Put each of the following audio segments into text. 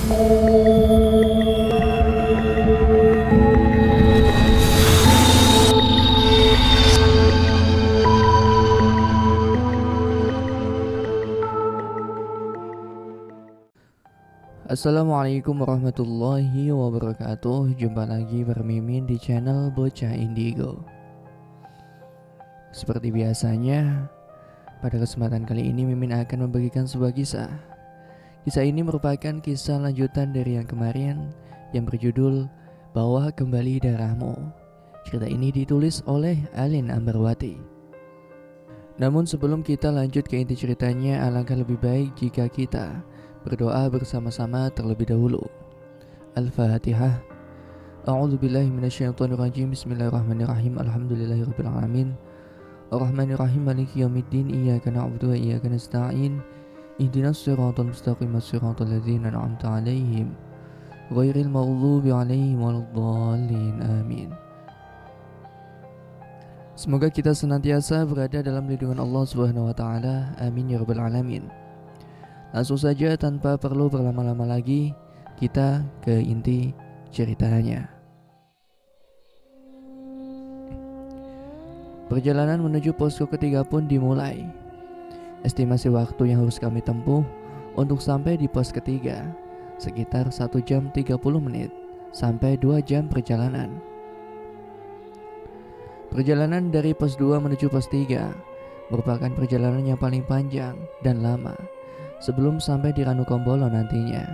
Assalamualaikum warahmatullahi wabarakatuh. Jumpa lagi bermimin di channel Bocah Indigo. Seperti biasanya, pada kesempatan kali ini Mimin akan membagikan sebuah kisah. Kisah ini merupakan kisah lanjutan dari yang kemarin yang berjudul Bawa Kembali Darahmu. Cerita ini ditulis oleh Alin Ambarwati. Namun sebelum kita lanjut ke inti ceritanya, alangkah lebih baik jika kita berdoa bersama-sama terlebih dahulu. Al-Fatihah. A'udzubillahi minasyaitonirrajim. Bismillahirrahmanirrahim. Alhamdulillahirabbil alamin. Arrahmanirrahim. Maliki yaumiddin. Iyyaka na'budu wa iyyaka nasta'in. Ihdinas siratal mustaqim. Siratal ladzina an'amta 'alaihim ghairil maghdubi 'alaihim waladdallin. Amin. Semoga kita senantiasa berada dalam lindungan Allah Subhanahu wa taala. Amin ya rabbal alamin. Langsung saja tanpa perlu berlama-lama lagi, kita ke inti ceritanya. Perjalanan menuju posko ketiga pun dimulai. Estimasi waktu yang harus kami tempuh untuk sampai di pos ketiga sekitar 1 jam 30 menit sampai 2 jam perjalanan. Perjalanan dari pos 2 menuju pos 3 merupakan perjalanan yang paling panjang dan lama sebelum sampai di Ranukombolo nantinya.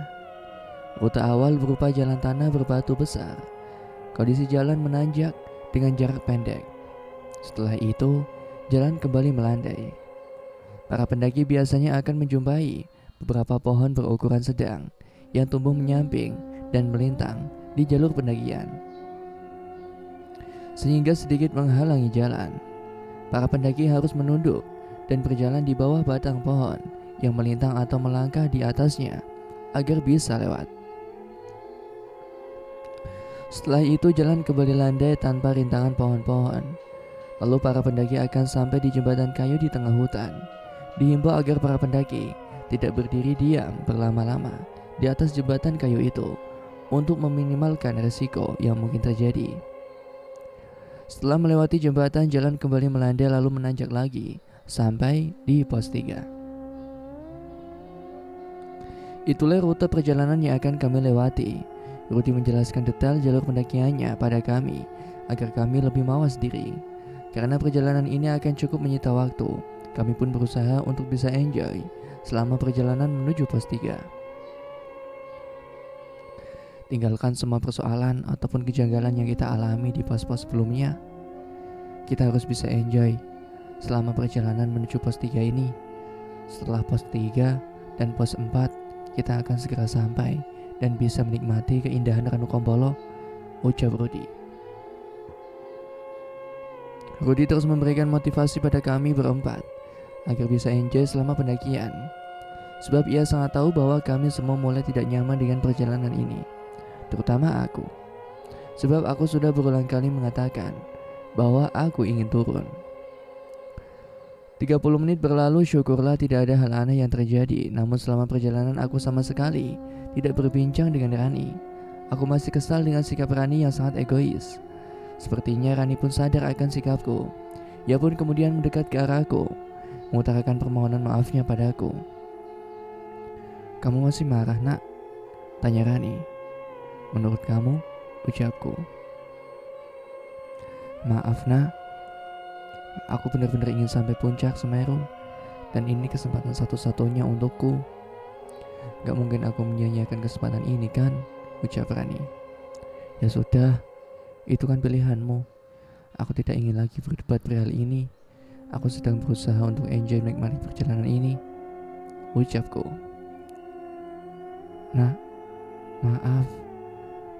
Rute awal berupa jalan tanah berbatu besar. Kondisi jalan menanjak dengan jarak pendek. Setelah itu, jalan kembali melandai. Para pendaki biasanya akan menjumpai beberapa pohon berukuran sedang yang tumbuh menyamping dan melintang di jalur pendakian, sehingga sedikit menghalangi jalan. Para pendaki harus menunduk dan berjalan di bawah batang pohon yang melintang atau melangkah di atasnya agar bisa lewat. Setelah itu jalan kembali landai tanpa rintangan pohon-pohon. Lalu para pendaki akan sampai di jembatan kayu di tengah hutan. Dihimbau agar para pendaki tidak berdiri diam berlama-lama di atas jembatan kayu itu untuk meminimalkan resiko yang mungkin terjadi. Setelah melewati jembatan, jalan kembali melandai lalu menanjak lagi sampai di pos 3. Itulah rute perjalanan yang akan kami lewati. Rudi menjelaskan detail jalur pendakiannya pada kami agar kami lebih mawas diri. Karena perjalanan ini akan cukup menyita waktu, kami pun berusaha untuk bisa enjoy selama perjalanan menuju pos 3. Tinggalkan semua persoalan ataupun kejanggalan yang kita alami di pos-pos sebelumnya. Kita harus bisa enjoy selama perjalanan menuju pos 3 ini. Setelah pos 3 dan pos 4, kita akan segera sampai dan bisa menikmati keindahan Ranukombolo, ucap Rudi. Rudi terus memberikan motivasi pada kami berempat agar bisa enjoy selama pendakian. Sebab ia sangat tahu bahwa kami semua mulai tidak nyaman dengan perjalanan ini, terutama aku. Sebab aku sudah berulang kali mengatakan bahwa aku ingin turun. 30 menit berlalu, syukurlah tidak ada hal aneh yang terjadi. Namun selama perjalanan aku sama sekali tidak berbincang dengan Rani. Aku masih kesal dengan sikap Rani yang sangat egois. Sepertinya Rani pun sadar akan sikapku. Ia pun kemudian mendekat ke arahku, mengutarakan permohonan maafnya padaku. "Kamu masih marah, nak?" tanya Rani. "Menurut kamu?" ucapku. "Maaf, nak. Aku benar-benar ingin sampai puncak Semeru, dan ini kesempatan satu-satunya untukku. Gak mungkin aku menyia-nyiakan kesempatan ini kan?" ucap Rani. "Ya sudah, itu kan pilihanmu. Aku tidak ingin lagi berdebat perihal ini. Aku sedang berusaha untuk enjoy menikmati perjalanan ini," ucapku. "Nah, maaf,"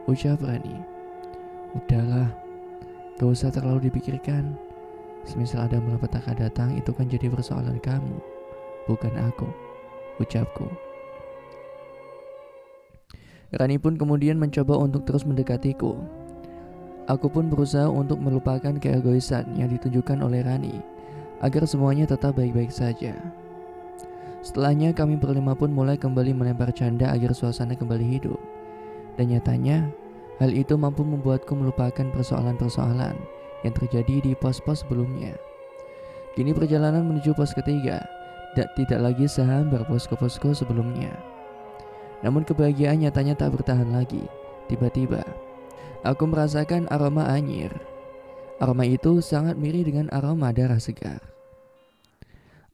ucap Rani. "Udahlah, gak usah terlalu dipikirkan. Semisal ada malapetaka datang, itu kan jadi persoalan kamu, bukan aku," ucapku. Rani pun kemudian mencoba untuk terus mendekatiku. Aku pun berusaha untuk melupakan keegoisan yang ditunjukkan oleh Rani agar semuanya tetap baik-baik saja. Setelahnya kami berlima pun mulai kembali melempar canda agar suasana kembali hidup. Dan nyatanya, hal itu mampu membuatku melupakan persoalan-persoalan yang terjadi di pos-pos sebelumnya. Kini perjalanan menuju pos ketiga tidak lagi sehambar posko-posko sebelumnya. Namun kebahagiaan nyatanya tak bertahan lagi. Tiba-tiba, aku merasakan aroma anyir. Aroma itu sangat mirip dengan aroma darah segar.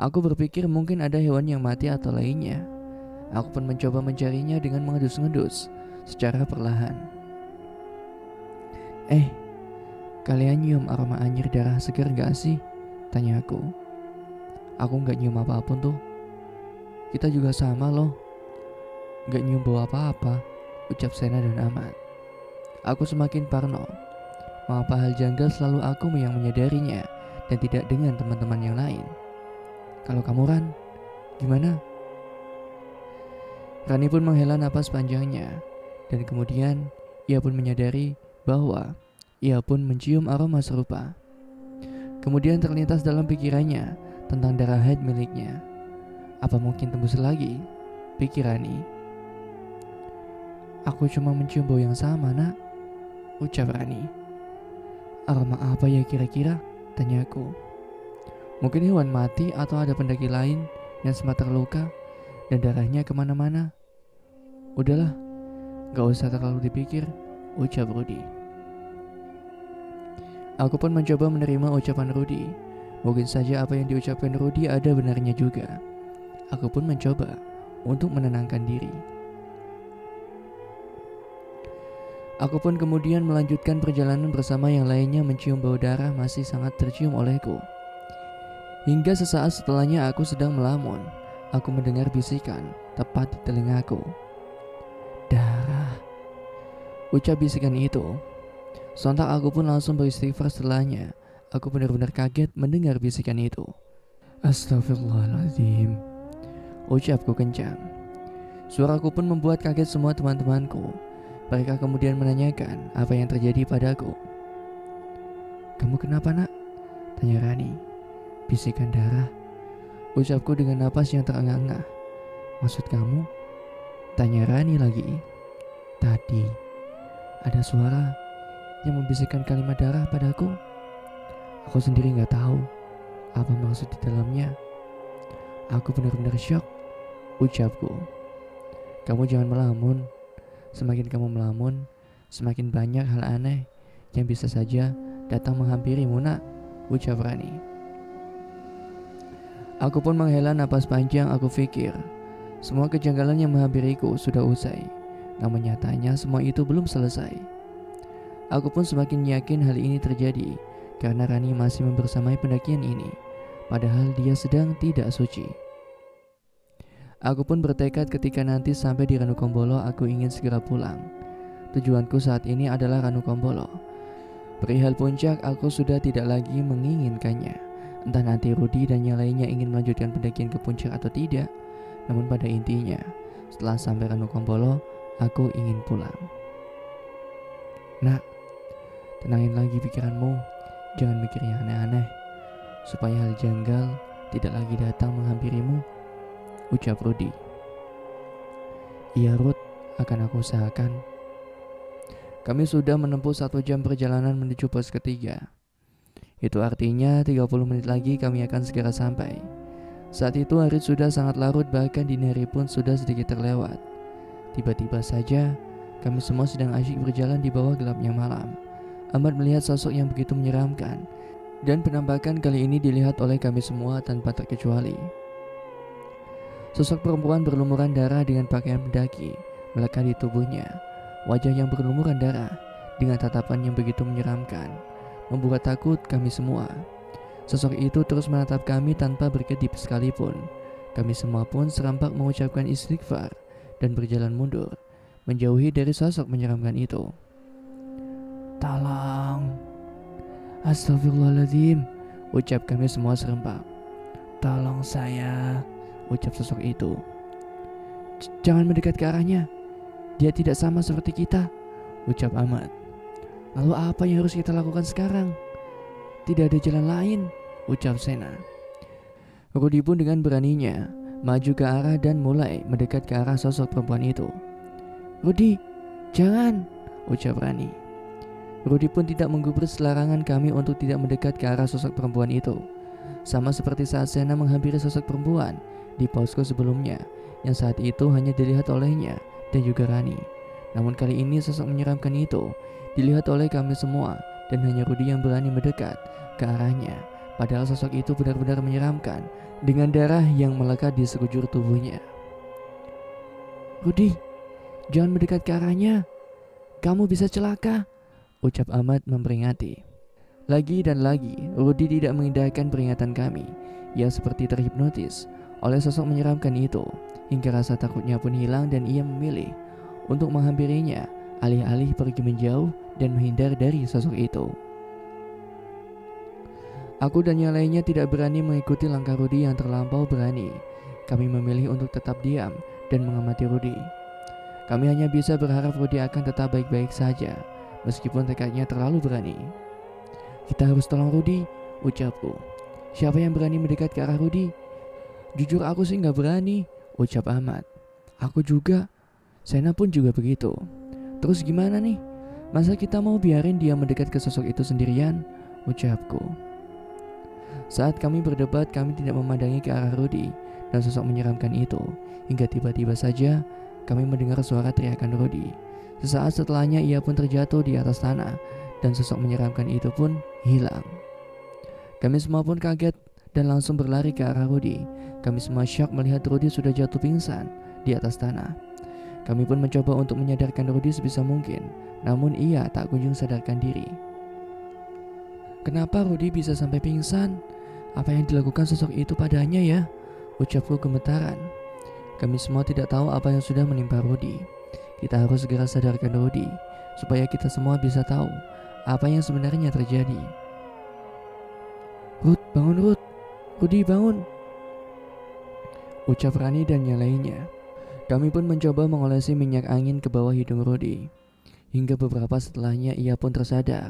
Aku berpikir mungkin ada hewan yang mati atau lainnya. Aku pun mencoba mencarinya dengan mengendus-ngendus secara perlahan. Kalian nyium aroma anyir darah segar gak sih? Tanya aku. Aku gak nyium apapun tuh. Kita juga sama loh. Gak nyium bau apa-apa, ucap Sena dan Ahmad. Aku semakin parno. Mengapa hal janggal selalu aku yang menyadarinya dan tidak dengan teman-teman yang lain? Kalau kamu, Ran, gimana? Rani pun menghela napas panjangnya, dan kemudian ia pun menyadari bahwa ia pun mencium aroma serupa. Kemudian terlintas dalam pikirannya tentang darah haid miliknya. Apa mungkin tembus lagi? Pikir Rani. Aku cuma mencium bau yang sama, nak, ucap Rani. Aroma apa ya kira-kira? Tanyaku. Mungkin hewan mati atau ada pendaki lain yang sempat terluka dan darahnya kemana-mana. Udahlah, gak usah terlalu dipikir, ucap Rudi. Aku pun mencoba menerima ucapan Rudi. Mungkin saja apa yang diucapkan Rudi ada benarnya juga. Aku pun mencoba untuk menenangkan diri. Aku pun kemudian melanjutkan perjalanan bersama yang lainnya mencium bau darah masih sangat tercium olehku. Hingga sesaat setelahnya aku sedang melamun. Aku mendengar bisikan tepat di telingaku. Darah, ucap bisikan itu. Sontak aku pun langsung beristighfar setelahnya. Aku benar-benar kaget mendengar bisikan itu. Astagfirullahaladzim, ucapku kencang. Suaraku pun membuat kaget semua teman-temanku. Mereka kemudian menanyakan apa yang terjadi padaku. Kamu kenapa, nak? Tanya Rani. Bisikan darah, ucapku dengan napas yang terengah-engah. Maksud kamu? Tanya Rani lagi. Tadi ada suara yang membisikkan kalimat darah padaku. Aku sendiri gak tahu apa maksud di dalamnya. Aku benar-benar syok, ucapku. Kamu jangan melamun. Semakin kamu melamun, semakin banyak hal aneh yang bisa saja datang menghampirimu, nak, ucap Rani. Aku pun menghela napas panjang. Aku pikir semua kejanggalan yang menghampiriku sudah usai. Namun nyatanya semua itu belum selesai. Aku pun semakin yakin hal ini terjadi karena Rani masih membersamai pendakian ini, padahal dia sedang tidak suci. Aku pun bertekad ketika nanti sampai di Ranukombolo aku ingin segera pulang. Tujuanku saat ini adalah Ranukombolo. Perihal puncak aku sudah tidak lagi menginginkannya. Entah nanti Rudi dan yang lainnya ingin melanjutkan pendakian ke puncak atau tidak. Namun pada intinya, setelah sampai Ranukombolo, aku ingin pulang. Nak, tenangin lagi pikiranmu. Jangan mikir yang aneh-aneh, supaya hal janggal tidak lagi datang menghampirimu, ucap Rudi. Iya, Rud, akan aku usahakan. Kami sudah menempuh 1 jam perjalanan menuju pos ketiga. Itu artinya 30 menit lagi kami akan segera sampai. Saat itu hari sudah sangat larut, bahkan dini hari pun sudah sedikit terlewat. Tiba-tiba saja kami semua sedang asyik berjalan di bawah gelapnya malam. Ahmad melihat sosok yang begitu menyeramkan, dan penampakan kali ini dilihat oleh kami semua tanpa terkecuali. Sosok perempuan berlumuran darah dengan pakaian pendaki melekat di tubuhnya. Wajah yang berlumuran darah dengan tatapan yang begitu menyeramkan membuat takut kami semua. Sosok itu terus menatap kami tanpa berkedip sekalipun. Kami semua pun serempak mengucapkan istighfar dan berjalan mundur, menjauhi dari sosok menyeramkan itu. Tolong, astagfirullahaladzim, ucap kami semua serempak. Tolong saya, ucap sosok itu. Jangan mendekat ke arahnya, dia tidak sama seperti kita, ucap Ahmad. Lalu apa yang harus kita lakukan sekarang? Tidak ada jalan lain, ucap Sena. Rudi pun dengan beraninya maju ke arah dan mulai mendekat ke arah sosok perempuan itu. "Rudy, jangan!" ucap Rani. Rudy pun tidak menggubris larangan kami untuk tidak mendekat ke arah sosok perempuan itu. Sama seperti saat Sena menghampiri sosok perempuan di posko sebelumnya, yang saat itu hanya dilihat olehnya dan juga Rani. Namun kali ini sosok menyeramkan itu dilihat oleh kami semua, dan hanya Rudy yang berani mendekat ke arahnya. Padahal sosok itu benar-benar menyeramkan dengan darah yang melekat di sekujur tubuhnya. "Rudy, jangan mendekat ke arahnya, kamu bisa celaka," ucap Ahmad memperingati. Lagi dan lagi, Rudy tidak mengindahkan peringatan kami. Ia seperti terhipnotis oleh sosok menyeramkan itu, hingga rasa takutnya pun hilang dan ia memilih untuk menghampirinya, alih-alih pergi menjauh dan menghindar dari sosok itu. Aku dan yang lainnya tidak berani mengikuti langkah Rudy yang terlampau berani. Kami memilih untuk tetap diam dan mengamati Rudy. Kami hanya bisa berharap Rudy akan tetap baik-baik saja, meskipun tekadnya terlalu berani. "Kita harus tolong Rudy," ucapku. "Siapa yang berani mendekat ke arah Rudy?" "Jujur aku sih nggak berani," ucap Ahmad. "Aku juga. Sena pun juga begitu. Terus gimana nih? Masa kita mau biarin dia mendekat ke sosok itu sendirian?" ucapku. Saat kami berdebat, kami tidak memandangi ke arah Rudy dan sosok menyeramkan itu, hingga tiba-tiba saja kami mendengar suara teriakan Rudy. Sesaat setelahnya ia pun terjatuh di atas tanah dan sosok menyeramkan itu pun hilang. Kami semua pun kaget dan langsung berlari ke arah Rudy. Kami semua syok melihat Rudy sudah jatuh pingsan di atas tanah. Kami pun mencoba untuk menyadarkan Rudy sebisa mungkin, namun ia tak kunjung sadarkan diri. "Kenapa Rudy bisa sampai pingsan? Apa yang dilakukan sosok itu padanya ya?" ucapku gemetaran. Kami semua tidak tahu apa yang sudah menimpa Rudy. Kita harus segera sadarkan Rudy, supaya kita semua bisa tahu apa yang sebenarnya terjadi. "Ruth, bangun Ruth! Rudy, bangun!" ucap Rani dan yang lainnya. Kami pun mencoba mengolesi minyak angin ke bawah hidung Rudy. Hingga beberapa setelahnya ia pun tersadar,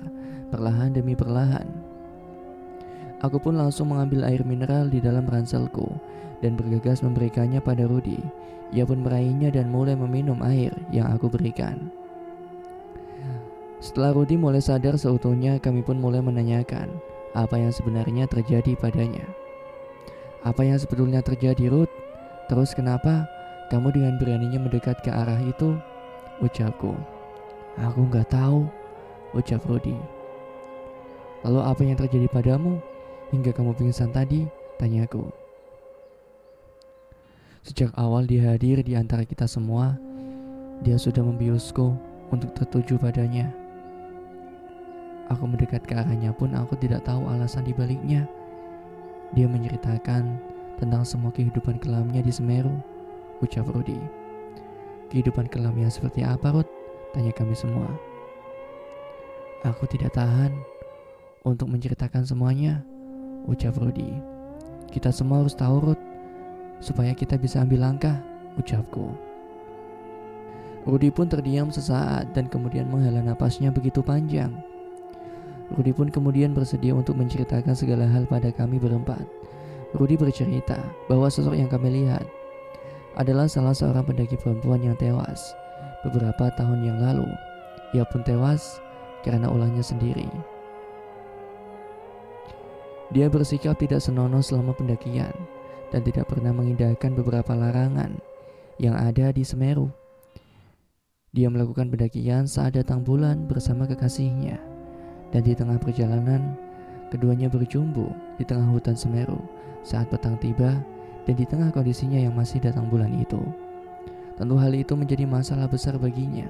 perlahan demi perlahan. Aku pun langsung mengambil air mineral di dalam ranselku dan bergegas memberikannya pada Rudy. Ia pun meraihnya dan mulai meminum air yang aku berikan. Setelah Rudy mulai sadar seutuhnya, kami pun mulai menanyakan apa yang sebenarnya terjadi padanya. "Apa yang sebetulnya terjadi, Ruth? Terus kenapa kamu dengan beraninya mendekat ke arah itu?" ucapku. "Aku nggak tahu," ucap Rudy. "Lalu apa yang terjadi padamu hingga kamu pingsan tadi?" tanyaku. "Sejak awal dia hadir di antara kita semua, dia sudah membiusku untuk tertuju padanya. Aku mendekat ke arahnya pun aku tidak tahu alasan dibaliknya. Dia menceritakan tentang semua kehidupan kelamnya di Semeru," ucap Rudy. "Kehidupan kelamnya seperti apa, Ruth?" tanya kami semua. "Aku tidak tahan untuk menceritakan semuanya," ucap Rudy. "Kita semua harus tahu, Ruth, supaya kita bisa ambil langkah," ucapku. Rudy pun terdiam sesaat dan kemudian menghela napasnya begitu panjang. Rudy pun kemudian bersedia untuk menceritakan segala hal pada kami berempat. Rudy bercerita bahwa sosok yang kami lihat adalah salah seorang pendaki perempuan yang tewas beberapa tahun yang lalu. Ia pun tewas karena ulahnya sendiri. Dia bersikap tidak senonoh selama pendakian dan tidak pernah mengindahkan beberapa larangan yang ada di Semeru. Dia melakukan pendakian saat datang bulan bersama kekasihnya, dan di tengah perjalanan keduanya berjumpa di tengah hutan Semeru saat petang tiba dan di tengah kondisinya yang masih datang bulan itu. Tentu hal itu menjadi masalah besar baginya.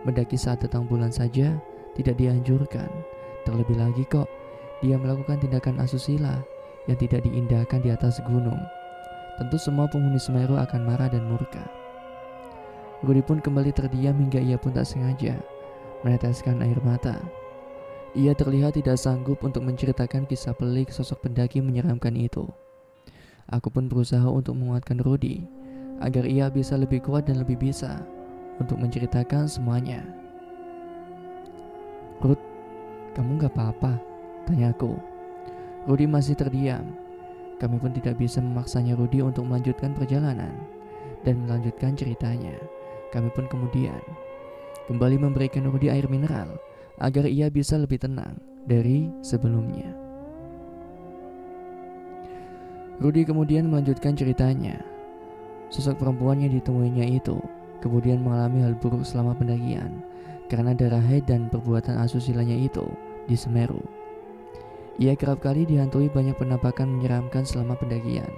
Mendaki saat datang bulan saja tidak dianjurkan, terlebih lagi kok dia melakukan tindakan asusila yang tidak diindahkan di atas gunung. Tentu semua penghuni Semeru akan marah dan murka. Rudy pun kembali terdiam hingga ia pun tak sengaja meneteskan air mata. Ia terlihat tidak sanggup untuk menceritakan kisah pelik sosok pendaki menyeramkan itu. Aku pun berusaha untuk menguatkan Rudy agar ia bisa lebih kuat dan lebih bisa untuk menceritakan semuanya. "Ruth, kamu gak apa-apa?" tanyaku. Rudy masih terdiam. Kami pun tidak bisa memaksanya Rudi untuk melanjutkan perjalanan dan melanjutkan ceritanya. Kami pun kemudian kembali memberikan Rudi air mineral agar ia bisa lebih tenang dari sebelumnya. Rudi kemudian melanjutkan ceritanya. Sosok perempuan yang ditemuinya itu kemudian mengalami hal buruk selama pendakian karena darah haid dan perbuatan asusilanya itu di Semeru. Ia kerap kali dihantui banyak penampakan menyeramkan selama pendakian.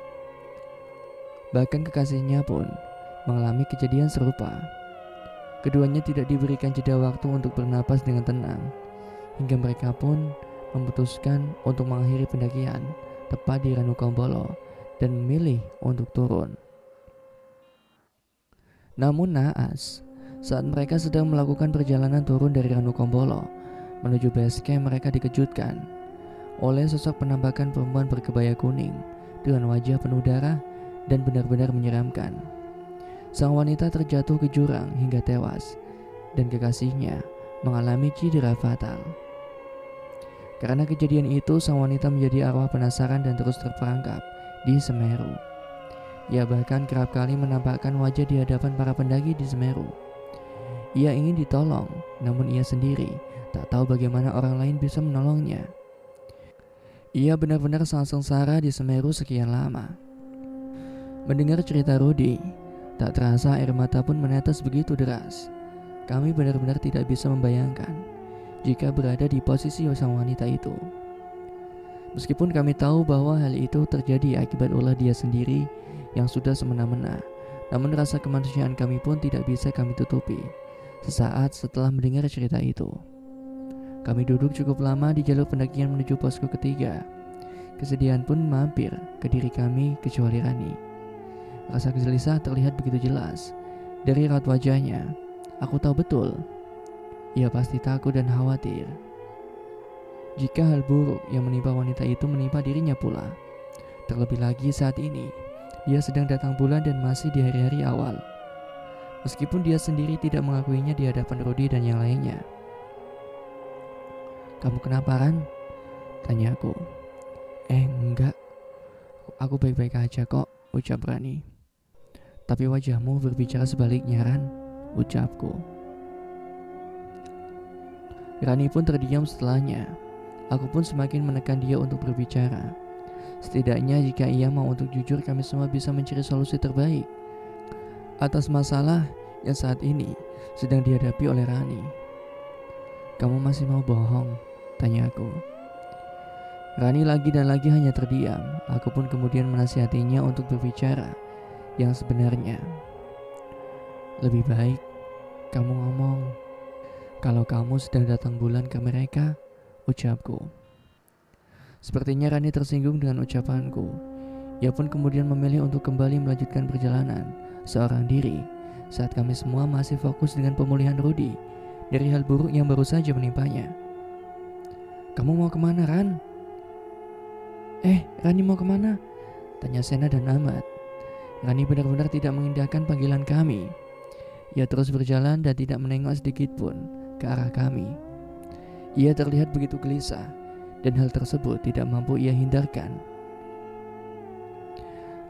Bahkan kekasihnya pun mengalami kejadian serupa. Keduanya tidak diberikan jeda waktu untuk bernapas dengan tenang, hingga mereka pun memutuskan untuk mengakhiri pendakian tepat di Ranukombolo dan memilih untuk turun. Namun naas, saat mereka sedang melakukan perjalanan turun dari Ranukombolo menuju base camp, mereka dikejutkan oleh sosok penampakan perempuan berkebaya kuning dengan wajah penuh darah dan benar-benar menyeramkan. Sang wanita terjatuh ke jurang hingga tewas dan kekasihnya mengalami cedera fatal. Karena kejadian itu, sang wanita menjadi arwah penasaran dan terus terperangkap di Semeru. Ia bahkan kerap kali menampakkan wajah di hadapan para pendaki di Semeru. Ia ingin ditolong, namun ia sendiri tak tahu bagaimana orang lain bisa menolongnya. Ia benar-benar sangat sengsara di Semeru sekian lama. Mendengar cerita Rudi, tak terasa air mata pun menetes begitu deras. Kami benar-benar tidak bisa membayangkan jika berada di posisi sang wanita itu. Meskipun kami tahu bahwa hal itu terjadi akibat ulah dia sendiri yang sudah semena-mena, namun rasa kemanusiaan kami pun tidak bisa kami tutupi sesaat setelah mendengar cerita itu. Kami duduk cukup lama di jalur pendakian menuju posko ketiga. Kesedihan pun mampir ke diri kami kecuali Rani. Rasa gelisah terlihat begitu jelas dari raut wajahnya. Aku tahu betul, ia pasti takut dan khawatir jika hal buruk yang menimpa wanita itu menimpa dirinya pula. Terlebih lagi saat ini, dia sedang datang bulan dan masih di hari-hari awal. Meskipun dia sendiri tidak mengakuinya di hadapan Rudi dan yang lainnya. "Kamu kenapa, Ran?" tanya aku. Enggak, aku baik-baik aja kok," ucap Rani. "Tapi wajahmu berbicara sebaliknya, Ran," ucapku. Rani pun terdiam setelahnya. Aku pun semakin menekan dia untuk berbicara. Setidaknya jika ia mau untuk jujur, kami semua bisa mencari solusi terbaik atas masalah yang saat ini sedang dihadapi oleh Rani. "Kamu masih mau bohong?" tanya aku. Rani lagi dan lagi hanya terdiam. Aku pun kemudian menasihatinya untuk berbicara yang sebenarnya. "Lebih baik kamu ngomong kalau kamu sedang datang bulan ke mereka," ucapku. Sepertinya Rani tersinggung dengan ucapanku. Ia pun kemudian memilih untuk kembali melanjutkan perjalanan seorang diri saat kami semua masih fokus dengan pemulihan Rudi dari hal buruk yang baru saja menimpanya. "Kamu mau kemana, Ran?" Rani mau kemana?" tanya Sena dan Ahmad. Rani benar-benar tidak mengindahkan panggilan kami. Ia terus berjalan dan tidak menengok sedikit pun ke arah kami. Ia terlihat begitu gelisah dan hal tersebut tidak mampu ia hindarkan.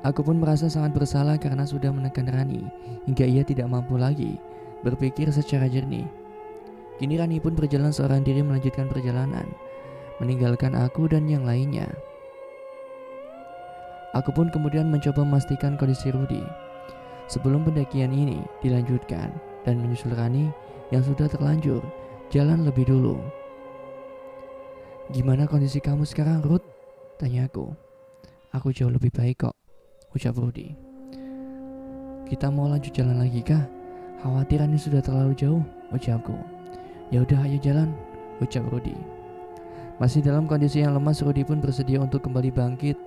Aku pun merasa sangat bersalah karena sudah menekan Rani hingga ia tidak mampu lagi berpikir secara jernih. Kini Rani pun berjalan seorang diri melanjutkan perjalanan, meninggalkan aku dan yang lainnya. Aku pun kemudian mencoba memastikan kondisi Rudi sebelum pendakian ini dilanjutkan dan menyusul Rani yang sudah terlanjur jalan lebih dulu. "Gimana kondisi kamu sekarang, Ruth?" tanyaku. "Aku jauh lebih baik kok," ucap Rudi. "Kita mau lanjut jalan lagi kah? Khawatir Rani sudah terlalu jauh," ucapku. "Ya udah, ayo jalan," ucap Rudi. Masih dalam kondisi yang lemas, Rudi pun bersedia untuk kembali bangkit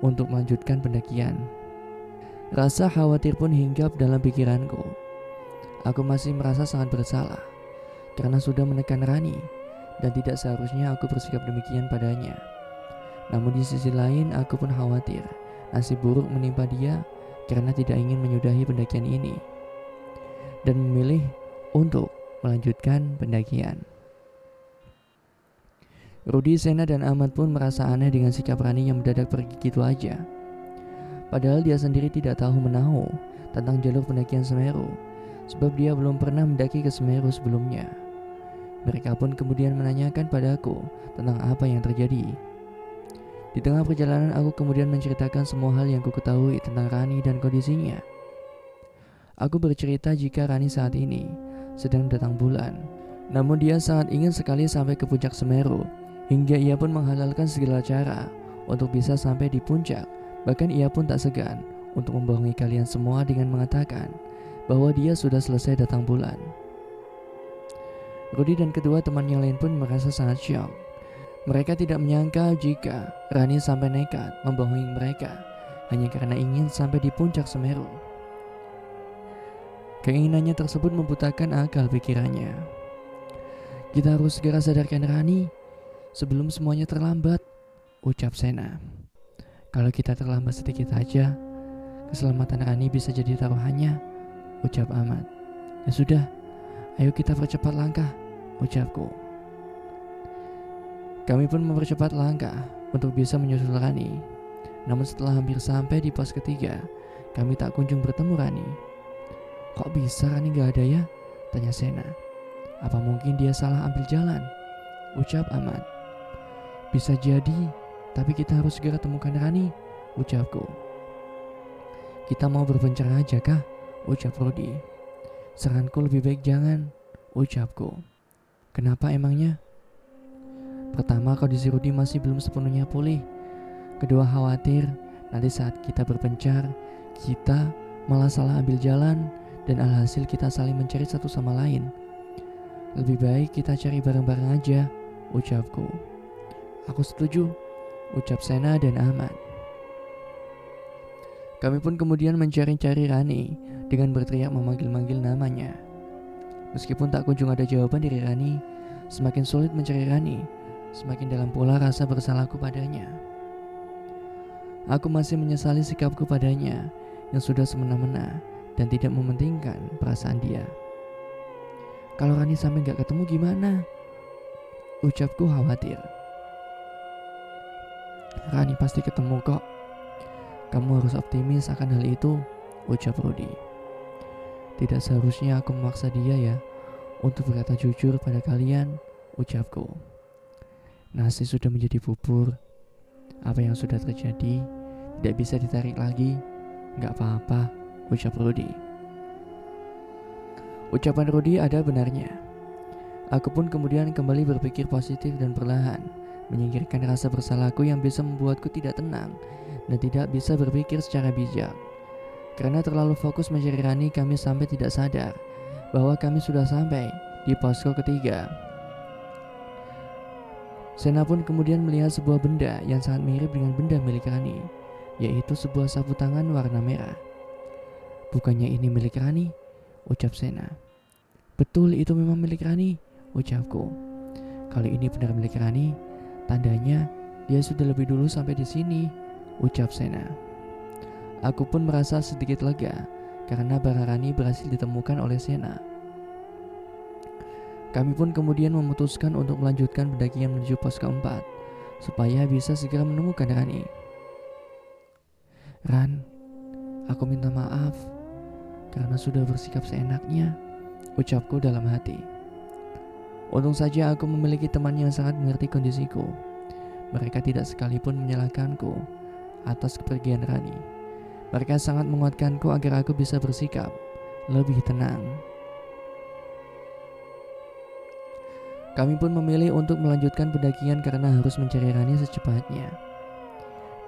untuk melanjutkan pendakian. Rasa khawatir pun hinggap dalam pikiranku. Aku masih merasa sangat bersalah karena sudah menekan Rani dan tidak seharusnya aku bersikap demikian padanya. Namun di sisi lain aku pun khawatir nasib buruk menimpa dia karena tidak ingin menyudahi pendakian ini dan memilih untuk melanjutkan pendakian. Rudi, Sena, dan Ahmad pun merasa aneh dengan sikap Rani yang mendadak pergi gitu aja. Padahal dia sendiri tidak tahu menahu tentang jalur pendakian Semeru, sebab dia belum pernah mendaki ke Semeru sebelumnya. Mereka pun kemudian menanyakan padaku tentang apa yang terjadi. Di tengah perjalanan aku kemudian menceritakan semua hal yang ku ketahui tentang Rani dan kondisinya. Aku bercerita jika Rani saat ini sedang datang bulan, namun dia sangat ingin sekali sampai ke puncak Semeru, hingga ia pun menghalalkan segala cara untuk bisa sampai di puncak. Bahkan ia pun tak segan untuk membohongi kalian semua dengan mengatakan bahwa dia sudah selesai datang bulan. Rudi dan kedua teman yang lain pun merasa sangat syok. Mereka tidak menyangka jika Rani sampai nekat membohongi mereka hanya karena ingin sampai di puncak Semeru. Keinginannya tersebut membutakan akal pikirannya. Kita harus segera sadarkan Rani sebelum semuanya terlambat, ucap Sena. Kalau kita terlambat sedikit saja, keselamatan Rani bisa jadi taruhannya, ucap Ahmad. Ya sudah, ayo kita percepat langkah, ucapku. Kami pun mempercepat langkah untuk bisa menyusul Rani. Namun setelah hampir sampai di pos ketiga, kami tak kunjung bertemu Rani. Kok bisa Rani gak ada ya? Tanya Sena. Apa mungkin dia salah ambil jalan? Ucap Ahmad. Bisa jadi, tapi kita harus segera temukan Rani, ucapku. Kita mau berpencar aja kah? Ucap Rudi. Saranku lebih baik jangan, ucapku. Kenapa emangnya? Pertama, kondisi Rudi masih belum sepenuhnya pulih. Kedua, khawatir nanti saat kita berpencar, kita malah salah ambil jalan dan alhasil kita saling mencari satu sama lain. Lebih baik kita cari bareng-bareng aja, ucapku. Aku setuju, ucap Sena dan Ahmad. Kami pun kemudian mencari-cari Rani dengan berteriak memanggil-manggil namanya. Meskipun tak kunjung ada jawaban dari Rani, semakin sulit mencari Rani, semakin dalam pula rasa bersalahku padanya. Aku masih menyesali sikapku padanya yang sudah semena-mena dan tidak mementingkan perasaan dia. Kalau Rani sampai gak ketemu gimana? Ucapku khawatir. Rani pasti ketemu kok. Kamu harus optimis akan hal itu, ucap Rudi. Tidak seharusnya aku memaksa dia ya untuk berkata jujur pada kalian, ucapku. Nasi sudah menjadi bubur. Apa yang sudah terjadi tidak bisa ditarik lagi. Gak apa-apa, ucap Rudi. Ucapan Rudi ada benarnya. Aku pun kemudian kembali berpikir positif dan perlahan menyingkirkan rasa bersalahku yang bisa membuatku tidak tenang dan tidak bisa berpikir secara bijak. Karena terlalu fokus mencari Rani, kami sampai tidak sadar bahwa kami sudah sampai di posko ketiga. Sena pun kemudian melihat sebuah benda yang sangat mirip dengan benda milik Rani, yaitu sebuah sapu tangan warna merah. Bukannya ini milik Rani, ucap Sena. Betul, itu memang milik Rani, ucapku. Kalau ini benar milik Rani, tandanya dia sudah lebih dulu sampai di sini, ucap Sena. Aku pun merasa sedikit lega karena barang Rani berhasil ditemukan oleh Sena. Kami pun kemudian memutuskan untuk melanjutkan pendakian menuju pos keempat supaya bisa segera menemukan Rani. Ran, aku minta maaf karena sudah bersikap seenaknya, ucapku dalam hati. Untung saja aku memiliki teman yang sangat mengerti kondisiku. Mereka tidak sekalipun menyalahkanku atas kepergian Rani. Mereka sangat menguatkanku agar aku bisa bersikap lebih tenang. Kami pun memilih untuk melanjutkan pendakian karena harus mencari Rani secepatnya.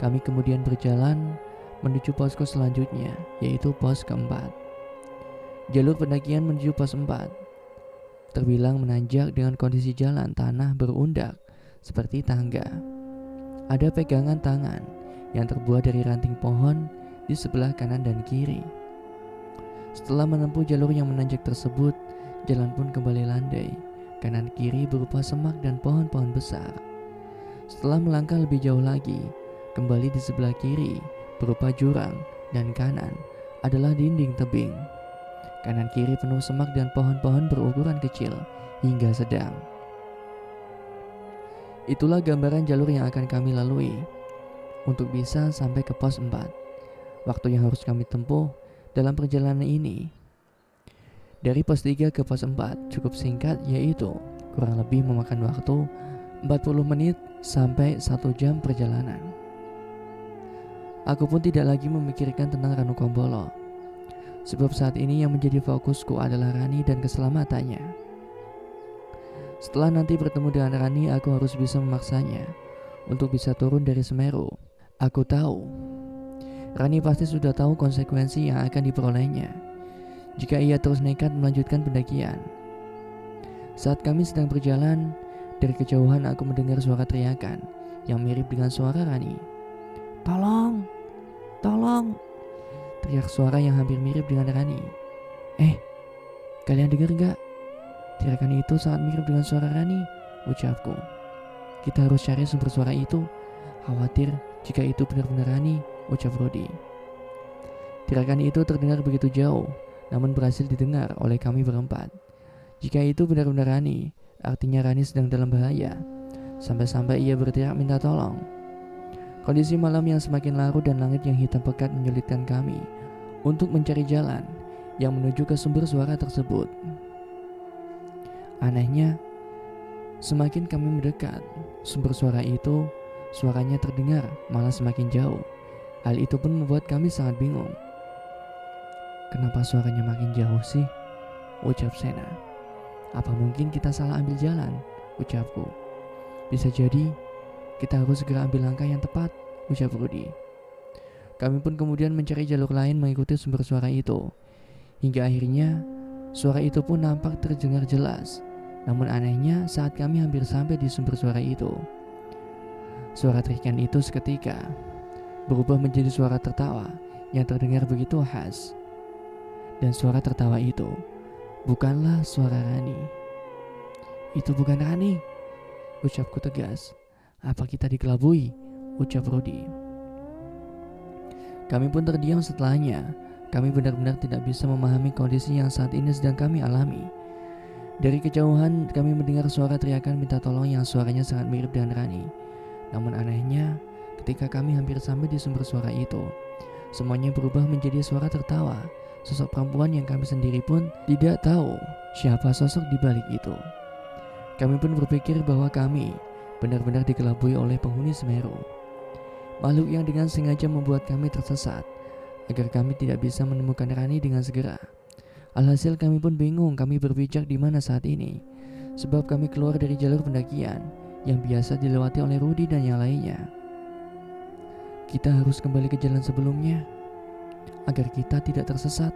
Kami kemudian berjalan menuju posko selanjutnya, yaitu pos keempat. Jalur pendakian menuju pos 4 terbilang menanjak dengan kondisi jalan tanah berundak seperti tangga. Ada pegangan tangan yang terbuat dari ranting pohon di sebelah kanan dan kiri. Setelah menempuh jalur yang menanjak tersebut, jalan pun kembali landai. Kanan kiri berupa semak dan pohon-pohon besar. Setelah melangkah lebih jauh lagi, kembali di sebelah kiri berupa jurang dan kanan adalah dinding tebing. Kanan kiri penuh semak dan pohon-pohon berukuran kecil hingga sedang. Itulah gambaran jalur yang akan kami lalui untuk bisa sampai ke pos 4. Waktu yang harus kami tempuh dalam perjalanan ini dari pos 3 ke pos 4 cukup singkat, yaitu kurang lebih memakan waktu 40 menit sampai 1 jam perjalanan. Aku pun tidak lagi memikirkan tentang Ranu Kombolo, sebab saat ini yang menjadi fokusku adalah Rani dan keselamatannya. Setelah nanti bertemu dengan Rani, aku harus bisa memaksanya untuk bisa turun dari Semeru. Aku tahu Rani pasti sudah tahu konsekuensi yang akan diperolehnya jika ia terus nekat melanjutkan pendakian. Saat kami sedang berjalan, dari kejauhan aku mendengar suara teriakan yang mirip dengan suara Rani. "Tolong! Tolong!" Teriak suara yang hampir mirip dengan Rani. Kalian dengar gak? Teriakan itu sangat mirip dengan suara Rani, ucapku. Kita harus cari sumber suara itu. Khawatir jika itu benar-benar Rani, ucap Rudi. Teriakan itu terdengar begitu jauh, namun berhasil didengar oleh kami berempat. Jika itu benar-benar Rani, artinya Rani sedang dalam bahaya. Sampai-sampai ia berteriak minta tolong. Kondisi malam yang semakin larut dan langit yang hitam pekat menyulitkan kami untuk mencari jalan yang menuju ke sumber suara tersebut. Anehnya, semakin kami mendekat, sumber suara itu, suaranya terdengar malah semakin jauh. Hal itu pun membuat kami sangat bingung. "Kenapa suaranya makin jauh sih?" ucap Sena. "Apa mungkin kita salah ambil jalan?" ucapku. "Bisa jadi kita harus segera ambil langkah yang tepat," ucap Rudi. Kami pun kemudian mencari jalur lain mengikuti sumber suara itu. Hingga akhirnya suara itu pun nampak terdengar jelas. Namun anehnya saat kami hampir sampai di sumber suara itu, suara teriakan itu seketika berubah menjadi suara tertawa yang terdengar begitu khas. Dan suara tertawa itu bukanlah suara Rani. "Itu bukan Rani," ucapku tegas. "Apa kita dikelabui?" ucap Rudi. Kami pun terdiam setelahnya. Kami benar-benar tidak bisa memahami kondisi yang saat ini sedang kami alami. Dari kejauhan kami mendengar suara teriakan minta tolong yang suaranya sangat mirip dengan Rani. Namun anehnya, ketika kami hampir sampai di sumber suara itu, semuanya berubah menjadi suara tertawa. Sosok perempuan yang kami sendiri pun tidak tahu siapa sosok di balik itu. Kami pun berpikir bahwa kami benar-benar dikelabui oleh penghuni Semeru. Makhluk yang dengan sengaja membuat kami tersesat agar kami tidak bisa menemukan Rani dengan segera. Alhasil kami pun bingung kami berpijak di mana saat ini, sebab kami keluar dari jalur pendakian yang biasa dilewati oleh Rudi dan yang lainnya. "Kita harus kembali ke jalan sebelumnya agar kita tidak tersesat,"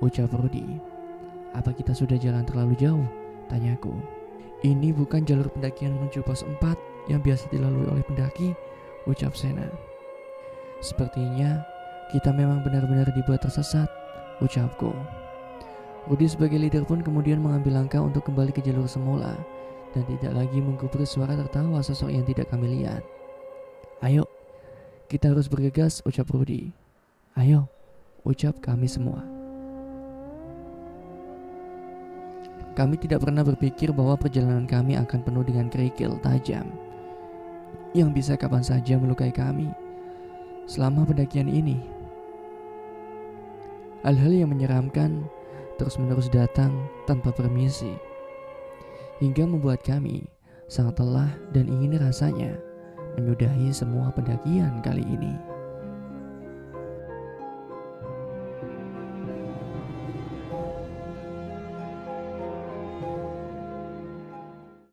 ucap Rudi. "Apa kita sudah jalan terlalu jauh?" tanyaku. "Ini bukan jalur pendakian menuju pos 4 yang biasa dilalui oleh pendaki," ucap Sena. "Sepertinya kita memang benar-benar dibuat tersesat," ucapku. Rudi sebagai leader pun kemudian mengambil langkah untuk kembali ke jalur semula dan tidak lagi menggubris suara tertawa sosok yang tidak kami lihat. "Ayo, kita harus bergegas," ucap Rudi. "Ayo," ucap kami semua. Kami tidak pernah berpikir bahwa perjalanan kami akan penuh dengan kerikil tajam yang bisa kapan saja melukai kami. Selama pendakian ini, hal-hal yang menyeramkan terus-menerus datang tanpa permisi, hingga membuat kami sangat lelah dan ingin rasanya menyudahi semua pendakian kali ini.